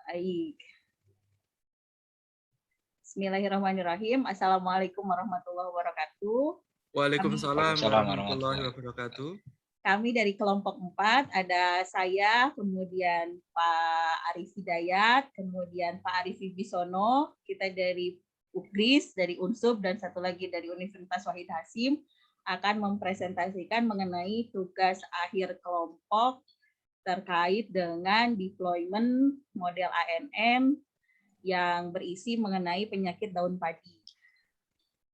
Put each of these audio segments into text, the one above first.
Baik. Bismillahirrahmanirrahim. Assalamualaikum warahmatullahi wabarakatuh. Waalaikumsalam warahmatullahi wabarakatuh. Kami dari kelompok 4, ada saya, kemudian Pak Arif Hidayat, kemudian Pak Arif Wibisono, kita dari UGRIS, dari UNSUB, dan satu lagi dari Universitas Wahid Hasim, akan mempresentasikan mengenai tugas akhir kelompok terkait dengan deployment model ANN yang berisi mengenai penyakit daun padi.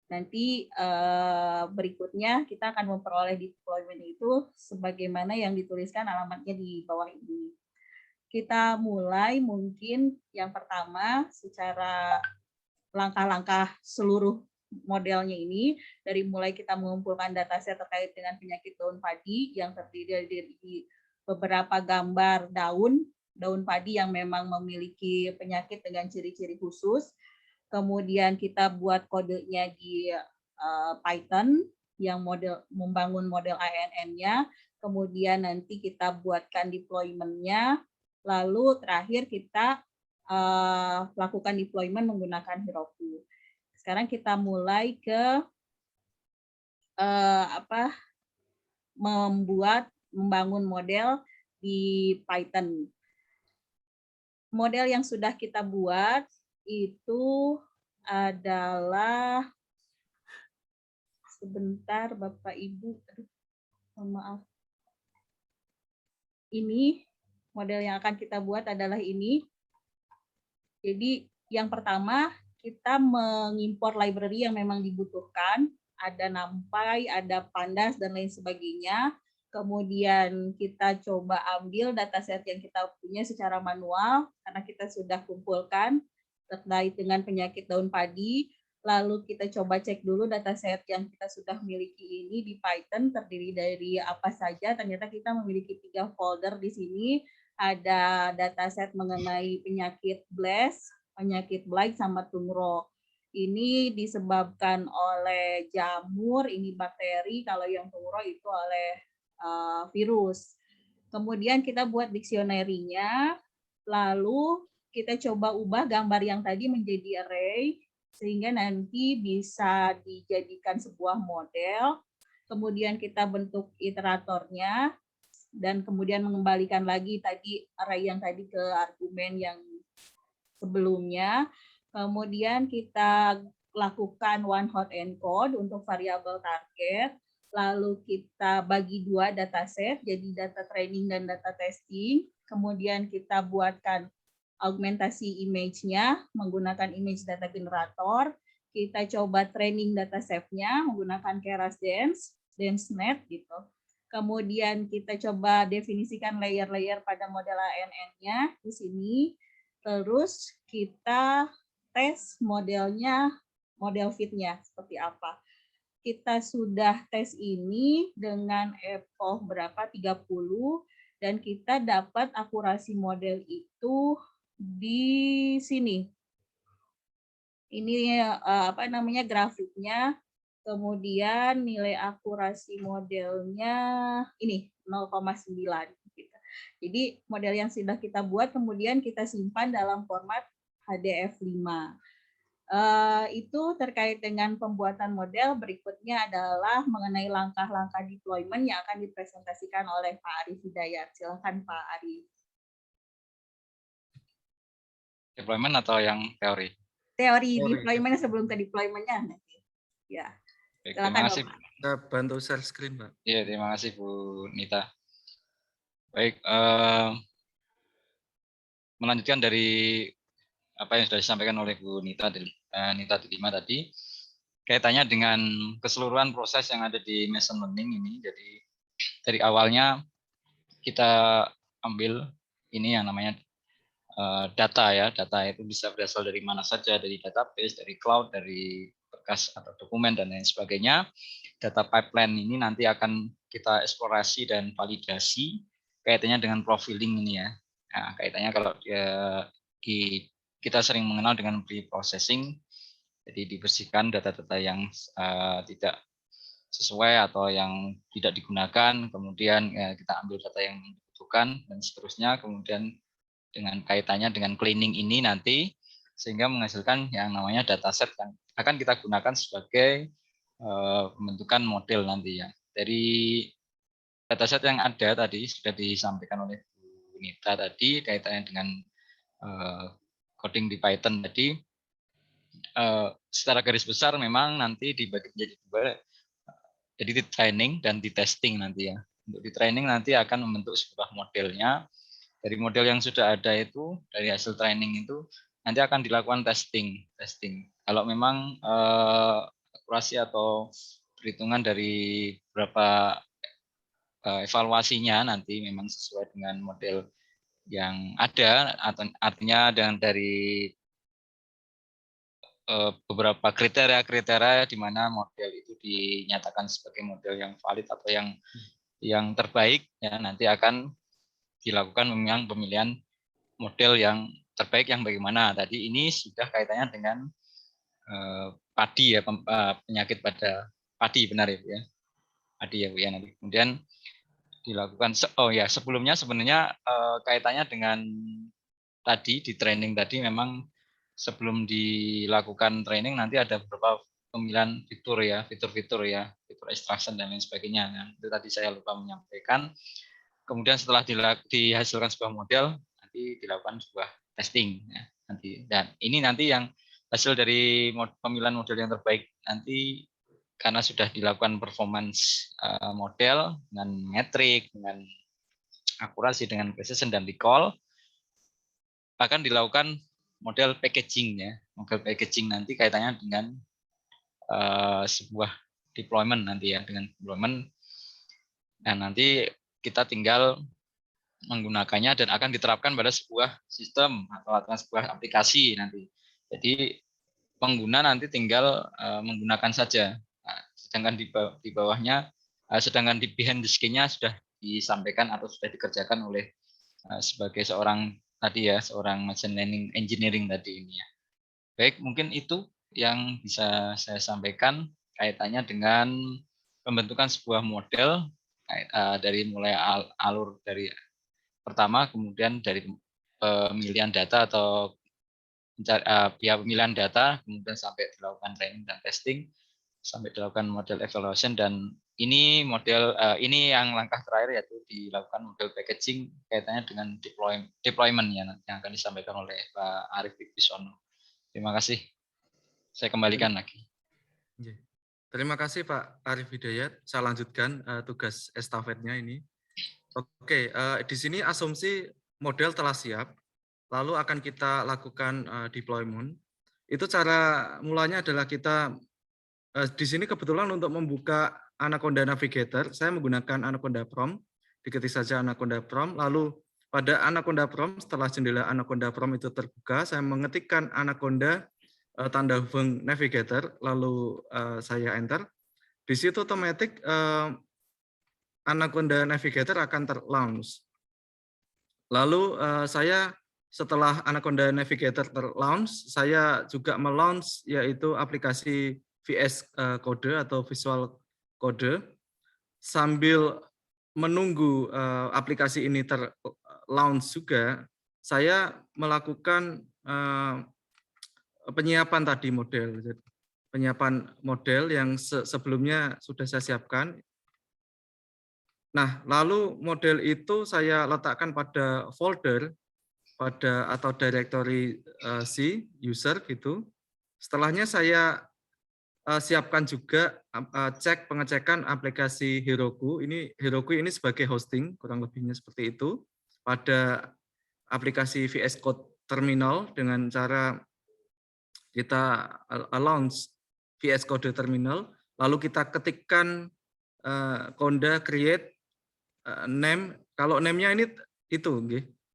Nanti berikutnya kita akan memperoleh deployment itu sebagaimana yang dituliskan alamatnya di bawah ini. Kita mulai mungkin yang pertama secara langkah-langkah seluruh modelnya ini, dari mulai kita mengumpulkan dataset terkait dengan penyakit daun padi yang terdiri dari beberapa gambar daun padi yang memang memiliki penyakit dengan ciri-ciri khusus. Kemudian kita buat kodenya di Python yang membangun model ANN-nya. Kemudian nanti kita buatkan deployment-nya. Lalu terakhir kita lakukan deployment menggunakan Heroku. Sekarang kita mulai ke membangun model di Python. Model yang sudah kita buat itu adalah, sebentar Bapak Ibu, maaf. Ini model yang akan kita buat adalah ini. Jadi yang pertama kita mengimpor library yang memang dibutuhkan, ada NumPy, ada Pandas dan lain sebagainya. Kemudian kita coba ambil dataset yang kita punya secara manual karena kita sudah kumpulkan terkait dengan penyakit daun padi. Lalu kita coba cek dulu dataset yang kita sudah miliki ini di Python terdiri dari apa saja. Ternyata kita memiliki 3 folder di sini. Ada dataset mengenai penyakit blast, penyakit blight, sama tungro. Ini disebabkan oleh jamur, ini bakteri. Kalau yang tungro itu oleh virus. Kemudian kita buat dictionary-nya. Lalu kita coba ubah gambar yang tadi menjadi array, sehingga nanti bisa dijadikan sebuah model. Kemudian kita bentuk iteratornya, dan kemudian mengembalikan lagi tadi array yang tadi ke argumen yang sebelumnya. Kemudian kita lakukan one hot encode untuk variabel target. Lalu kita bagi 2 dataset, jadi data training dan data testing. Kemudian kita buatkan augmentasi image-nya menggunakan image data generator. Kita coba training dataset-nya menggunakan Keras DanceNet gitu. Kemudian kita coba definisikan layer-layer pada model ANN-nya di sini. Terus kita tes modelnya, model fit-nya seperti apa. Kita sudah tes ini dengan epoch berapa 30 dan kita dapat akurasi model itu di sini. Ini grafiknya. Kemudian nilai akurasi modelnya ini 0,9 gitu. Jadi model yang sudah kita buat kemudian kita simpan dalam format HDF5. Itu terkait dengan pembuatan model. Berikutnya adalah mengenai langkah-langkah deployment yang akan dipresentasikan oleh Pak Arif Hidayat. Silakan Pak Arif. Deployment atau yang teori? Teori deployment sebelum ke deployment-nya nanti. Ya. Baik, Silakan, terima kasih. Kita bantu share screen, Pak. Iya, terima kasih Bu Nita. Baik, melanjutkan dari apa yang sudah disampaikan oleh Bu Nita Delima tadi, kaitannya dengan keseluruhan proses yang ada di machine learning ini. Jadi dari awalnya kita ambil ini yang namanya data ya. Data itu bisa berasal dari mana saja, dari database, dari cloud, dari berkas atau dokumen dan lain sebagainya. Data pipeline ini nanti akan kita eksplorasi dan validasi kaitannya dengan profiling ini ya. Nah, kaitannya kalau kita sering mengenal dengan pre-processing, jadi dibersihkan data-data yang tidak sesuai atau yang tidak digunakan, kemudian kita ambil data yang dibutuhkan dan seterusnya, kemudian dengan kaitannya dengan cleaning ini nanti, sehingga menghasilkan yang namanya dataset yang akan kita gunakan sebagai pembentukan model nanti ya. Dari dataset yang ada tadi sudah disampaikan oleh Bu Nita tadi kaitannya dengan coding di Python tadi. Secara garis besar memang nanti dibagi menjadi dua, jadi di training dan di testing nanti ya. Untuk di training nanti akan membentuk sebuah modelnya. Dari model yang sudah ada itu, dari hasil training itu nanti akan dilakukan testing. Kalau memang akurasi atau perhitungan dari beberapa evaluasinya nanti memang sesuai dengan model yang ada, artinya dari beberapa kriteria di mana model itu dinyatakan sebagai model yang valid atau yang terbaik ya, nanti akan dilakukan memang pemilihan model yang terbaik yang bagaimana. Tadi ini sudah kaitannya dengan padi ya, penyakit pada padi, benar ya, padi ya Bu ya. Nanti kemudian dilakukan sebelumnya sebenarnya kaitannya dengan tadi di training tadi memang sebelum dilakukan training nanti ada beberapa pemilihan fitur ya, fitur extraction dan lain sebagainya. Nah, itu tadi saya lupa menyampaikan. Kemudian setelah dihasilkan sebuah model, nanti dilakukan sebuah testing ya, nanti. Dan ini nanti yang hasil dari pemilihan model yang terbaik nanti karena sudah dilakukan performance model dengan metrik, dengan akurasi, dengan precision dan recall, akan dilakukan model packaging ya. Model packaging nanti kaitannya dengan sebuah deployment nanti ya, dengan deployment. Dan nanti kita tinggal menggunakannya dan akan diterapkan pada sebuah sistem atau sebuah aplikasi nanti. Jadi pengguna nanti tinggal menggunakan saja. Nah, sedangkan di bawahnya, sedangkan di behind the scene-nya sudah disampaikan atau sudah dikerjakan oleh sebagai seorang tadi ya, seorang machine learning engineering tadi ini ya. Baik, mungkin itu yang bisa saya sampaikan kaitannya dengan pembentukan sebuah model dari mulai alur dari pertama, kemudian dari pemilihan data atau pemilihan data, kemudian sampai dilakukan training dan testing, sampai dilakukan model evaluation, dan ini ini yang langkah terakhir yaitu dilakukan model packaging kaitannya dengan deployment yang akan disampaikan oleh Pak Arief Wibisono. Terima kasih. Saya kembalikan lagi. Terima kasih Pak Arief Hidayat. Saya lanjutkan tugas estafetnya ini. Oke, di sini asumsi model telah siap, lalu akan kita lakukan deployment. Itu cara mulanya adalah kita di sini kebetulan untuk membuka Anaconda Navigator, saya menggunakan Anaconda Prom. Diketik saja Anaconda Prom, lalu pada Anaconda Prom, setelah jendela Anaconda Prom itu terbuka, saya mengetikkan Anaconda tanda hubung Navigator, lalu saya enter. Di situ otomatis Anaconda Navigator akan terlaunch. Lalu saya setelah Anaconda Navigator terlaunch, saya juga melaunch yaitu aplikasi VS Code atau Visual Code. Sambil menunggu aplikasi ini terlaunch juga, saya melakukan penyiapan tadi model. Penyiapan model yang sebelumnya sudah saya siapkan. Nah, lalu model itu saya letakkan pada folder atau directory C user gitu. Setelahnya saya siapkan juga cek pengecekan aplikasi Heroku. Heroku ini sebagai hosting, kurang lebihnya seperti itu. Pada aplikasi VS Code Terminal dengan cara kita launch VS Code Terminal, lalu kita ketikkan Conda create name. Kalau name-nya ini itu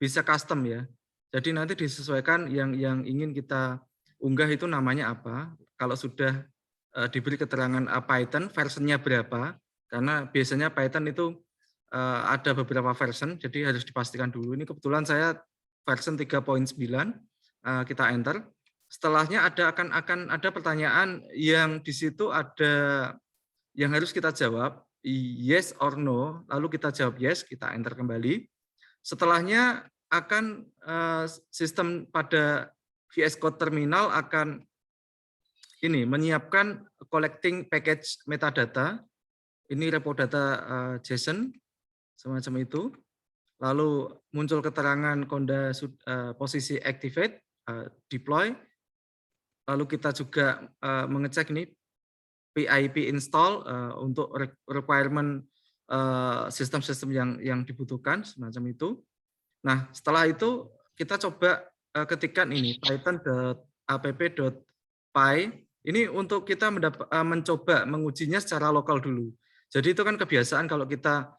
bisa custom ya. Jadi nanti disesuaikan yang ingin kita unggah itu namanya apa. Kalau sudah diberi keterangan Python versionnya berapa, karena biasanya Python itu ada beberapa version, jadi harus dipastikan dulu. Ini kebetulan saya version 3.9, kita enter. Setelahnya akan ada pertanyaan yang di situ ada yang harus kita jawab, yes or no, lalu kita jawab yes, kita enter kembali. Setelahnya akan sistem pada VS Code terminal akan ini menyiapkan collecting package metadata. Ini repo data JSON semacam itu. Lalu muncul keterangan Conda posisi activate, deploy. Lalu kita juga mengecek ini PIP install untuk requirement sistem-sistem yang dibutuhkan semacam itu. Nah, setelah itu kita coba ketikkan ini python.app.py. Ini untuk kita mencoba mengujinya secara lokal dulu. Jadi itu kan kebiasaan kalau kita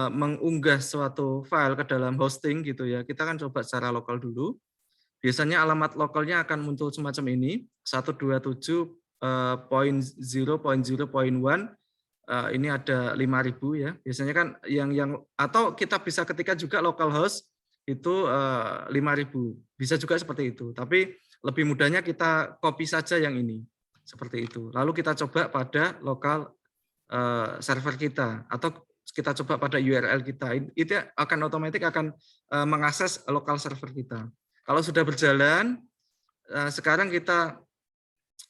mengunggah suatu file ke dalam hosting gitu ya, kita kan coba secara lokal dulu. Biasanya alamat lokalnya akan muncul semacam ini, 127.0.0.1. Ini ada 5.000 ya. Biasanya kan yang atau kita bisa ketika juga localhost itu 5.000. Bisa juga seperti itu. Tapi lebih mudahnya kita copy saja yang ini. Seperti itu. Lalu kita coba pada lokal server kita atau kita coba pada URL kita. Itu akan otomatis akan mengakses lokal server kita. Kalau sudah berjalan, sekarang kita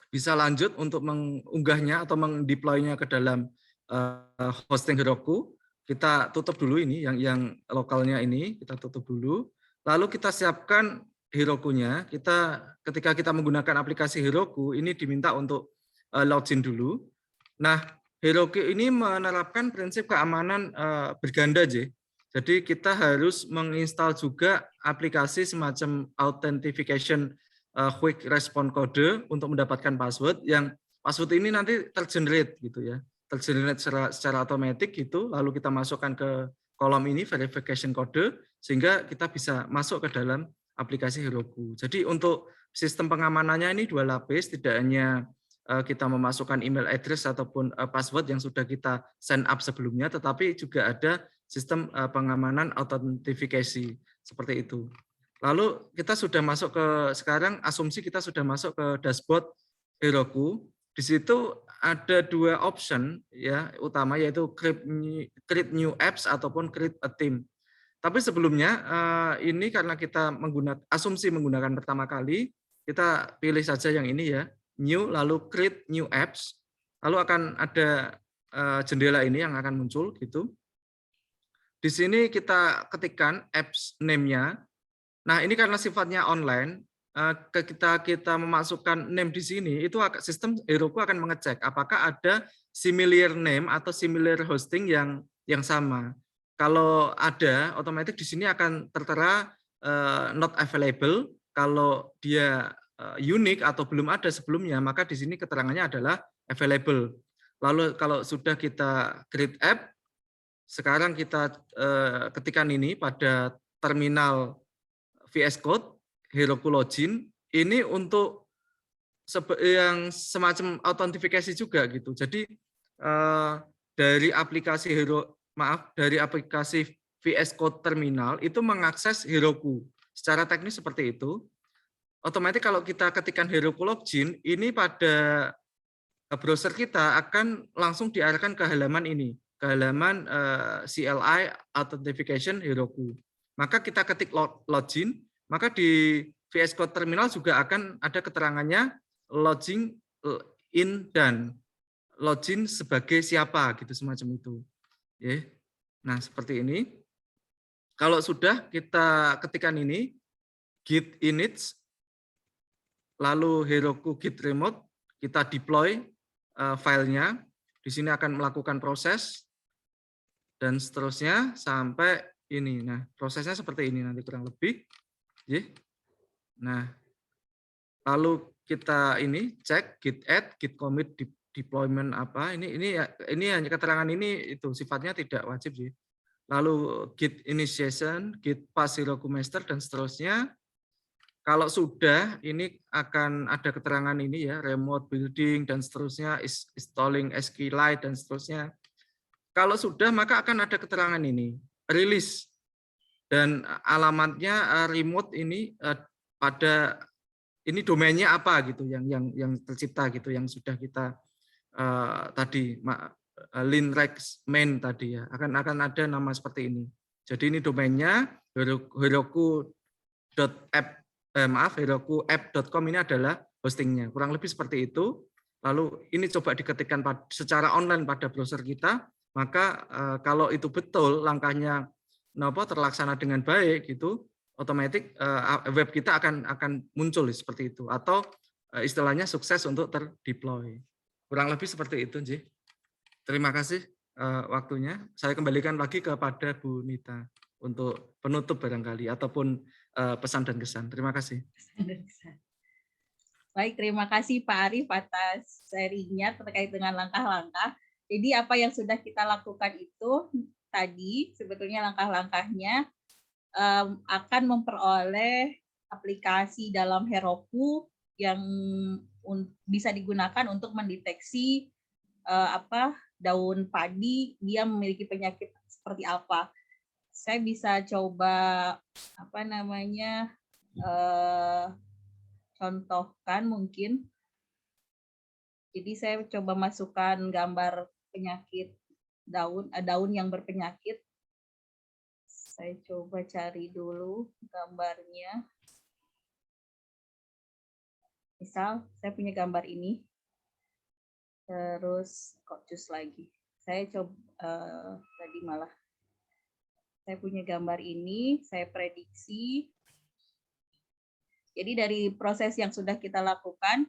bisa lanjut untuk mengunggahnya atau mendeploy-nya ke dalam hosting Heroku. Kita tutup dulu ini, yang lokalnya ini, kita tutup dulu. Lalu kita siapkan Heroku-nya. Ketika kita menggunakan aplikasi Heroku, ini diminta untuk login dulu. Nah, Heroku ini menerapkan prinsip keamanan berganda, J. Jadi kita harus menginstal juga aplikasi semacam authentication quick response code untuk mendapatkan password, yang password ini nanti tergenerate gitu ya, tergenerate secara otomatis gitu, lalu kita masukkan ke kolom ini verification code sehingga kita bisa masuk ke dalam aplikasi Heroku. Jadi untuk sistem pengamanannya ini 2 lapis, tidak hanya kita memasukkan email address ataupun password yang sudah kita sign up sebelumnya, tetapi juga ada sistem pengamanan autentifikasi seperti itu. Lalu kita sudah masuk ke sekarang, asumsi kita sudah masuk ke dashboard Heroku. Di situ ada 2 option ya utama, yaitu create new apps ataupun create a team. Tapi sebelumnya ini karena kita asumsi menggunakan pertama kali, kita pilih saja yang ini ya, new lalu create new apps. Lalu akan ada jendela ini yang akan muncul gitu. Di sini kita ketikkan apps name-nya. Nah, ini karena sifatnya online, kita memasukkan name di sini, itu sistem Heroku akan mengecek apakah ada similar name atau similar hosting yang sama. Kalau ada, otomatis di sini akan tertera not available. Kalau dia unik atau belum ada sebelumnya, maka di sini keterangannya adalah available. Lalu kalau sudah kita create app, sekarang kita ketikkan ini pada terminal VS Code, Heroku Login, ini untuk yang semacam autentifikasi juga gitu. Jadi dari aplikasi dari aplikasi VS Code terminal itu mengakses Heroku. Secara teknis seperti itu. Otomatis kalau kita ketikkan Heroku Login, ini pada browser kita akan langsung diarahkan ke halaman ini, ke halaman CLI Authentication Heroku. Maka kita ketik login, maka di VS Code Terminal juga akan ada keterangannya login in dan login sebagai siapa gitu, semacam itu. Nah, seperti ini. Kalau sudah kita ketikkan ini git init lalu Heroku git remote, kita deploy filenya. Di sini akan melakukan proses dan seterusnya sampai ini. Nah, prosesnya seperti ini nanti kurang lebih. Nah, lalu kita ini cek git add, git commit, deployment apa. Ini hanya keterangan ini itu sifatnya tidak wajib sih. Lalu git initiation, git pass Heroku master dan seterusnya. Kalau sudah, ini akan ada keterangan ini ya, remote building dan seterusnya, installing SQLite dan seterusnya. Kalau sudah, maka akan ada keterangan ini, release. Dan alamatnya remote ini pada ini domainnya apa gitu, yang tercipta gitu, yang sudah kita tadi linrex main tadi ya, akan ada nama seperti ini. Jadi ini domainnya heroku.app.com ini adalah hostingnya. Kurang lebih seperti itu. Lalu ini coba diketikkan secara online pada browser kita, maka kalau itu betul langkahnya terlaksana dengan baik gitu, otomatis web kita akan muncul seperti itu, atau istilahnya sukses untuk terdeploy. Kurang lebih seperti itu, Nji. Terima kasih waktunya. Saya kembalikan lagi kepada Bu Nita untuk penutup barangkali ataupun pesan dan kesan. Terima kasih. Baik, terima kasih Pak Arief atas sharing-nya terkait dengan langkah-langkah. Jadi apa yang sudah kita lakukan itu tadi sebetulnya langkah-langkahnya akan memperoleh aplikasi dalam Heroku yang bisa digunakan untuk mendeteksi daun padi dia memiliki penyakit seperti apa. Saya bisa coba contohkan mungkin. Jadi saya coba masukkan gambar penyakit daun yang berpenyakit. Saya coba cari dulu gambarnya. Misal saya punya gambar ini. Terus kok cus lagi. Saya coba tadi malah saya punya gambar ini, saya prediksi. Jadi dari proses yang sudah kita lakukan,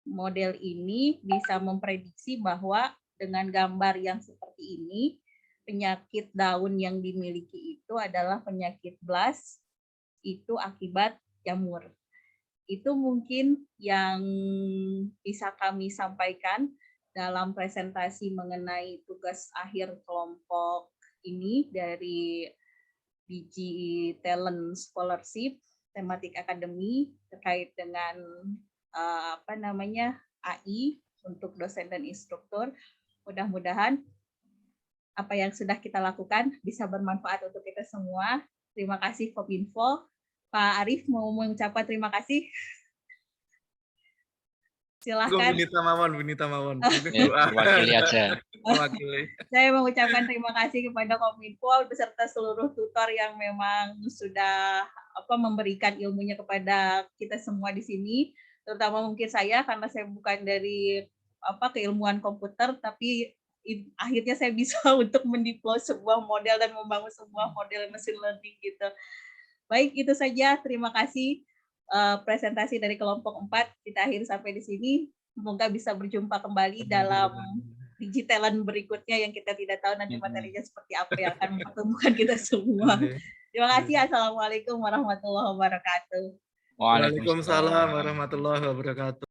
model ini bisa memprediksi bahwa dengan gambar yang seperti ini, penyakit daun yang dimiliki itu adalah penyakit blast, itu akibat jamur. Itu mungkin yang bisa kami sampaikan dalam presentasi mengenai tugas akhir kelompok ini dari Digi Talent Scholarship Thematic Academy terkait dengan AI untuk dosen dan instruktur. Mudah-mudahan apa yang sudah kita lakukan bisa bermanfaat untuk kita semua. Terima kasih Kominfo. Pak Arief mau mengucapkan terima kasih. Silahkan. Bu Nita Mawon. Wakili aja. Saya mengucapkan terima kasih kepada Kominfo beserta seluruh tutor yang memang sudah memberikan ilmunya kepada kita semua di sini, terutama mungkin saya karena saya bukan dari keilmuan komputer, tapi akhirnya saya bisa untuk mendeploy sebuah model dan membangun sebuah model machine learning gitu. Baik, itu saja. Terima kasih. Presentasi dari kelompok 4 kita akhiri sampai di sini. Semoga bisa berjumpa kembali dalam digitalan berikutnya yang kita tidak tahu nanti materinya seperti apa yang akan mempertemukan kita semua. Terima kasih. Assalamualaikum warahmatullahi wabarakatuh. Waalaikumsalam warahmatullahi wabarakatuh.